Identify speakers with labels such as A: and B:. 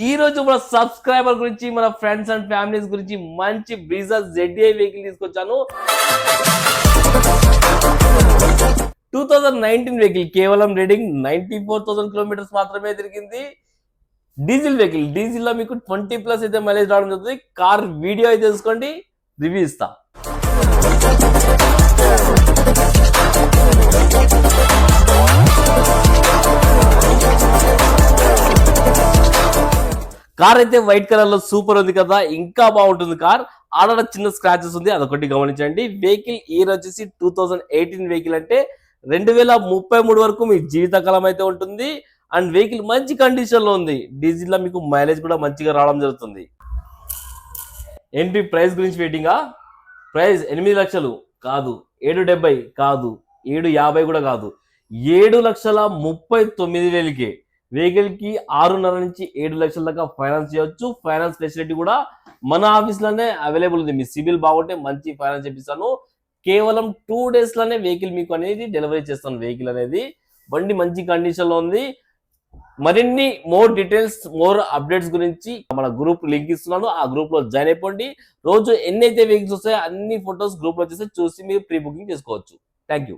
A: ఈ రోజు మన సబ్స్క్రైబర్ గురించి, మన ఫ్రెండ్స్ అండ్ ఫ్యామిలీస్ గురించి మంచి బ్రీజా ZDI వెహికల్ తీసుకొచ్చాను. 2019 వెహికల్, కేవలం రీడింగ్ 94,000 కిలోమీటర్స్ మాత్రమే తిరిగింది. డీజిల్ వెహికల్, డీజిల్ లో మీకు 20+ అయితే మైలేజ్ రావడం జరుగుతుంది. కార్ వీడియో అయితే తెలుసుకోండి, రివ్యూ ఇస్తా. కార్ అయితే వైట్ కలర్ లో సూపర్ ఉంది కదా, ఇంకా బాగుంటుంది కార్. ఆడ చిన్న స్క్రాచెస్ ఉంది, అదొకటి గమనించండి. వెహికల్ ఇయర్ వచ్చేసి 2018 వెహికల్, అంటే 2033 వరకు మీ జీవితకాలం అయితే ఉంటుంది. అండ్ వెహికల్ మంచి కండిషన్ లో ఉంది. డీజిల్ లో మీకు మైలేజ్ కూడా మంచిగా రావడం జరుగుతుంది. ఏంటి ప్రైస్ గురించి వెయిటింగా? ప్రైస్ 8 లక్షలు కాదు, 770 కాదు, 750 కూడా కాదు, 7,39,000కే వెహికల్ కి 6.5 నుంచి 7 లక్షల దాకా ఫైనాన్స్ చేయొచ్చు. ఫైనాన్స్ ఫెసిలిటీ కూడా మన ఆఫీస్ లోనే అవైలబుల్ ఉంది. మీ సిబిల్ బాగుంటే మంచి ఫైనాన్స్ చేపిస్తాను. కేవలం 2 days లోనే వెహికల్ మీకు అనేది డెలివరీ చేస్తాను. వెహికల్ అనేది బండి మంచి కండిషన్ లో ఉంది. మరిన్ని మోర్ డీటెయిల్స్, మోర్ అప్డేట్స్ గురించి మన గ్రూప్ లింక్ ఇస్తున్నాను. ఆ గ్రూప్ లో జాయిన్ అయిపోండి. రోజు ఎన్నైతే వెహికల్స్ వస్తాయో అన్ని ఫొటోస్ గ్రూప్ లో చూసి మీరు ప్రీ బుకింగ్ చేసుకోవచ్చు. Thank you.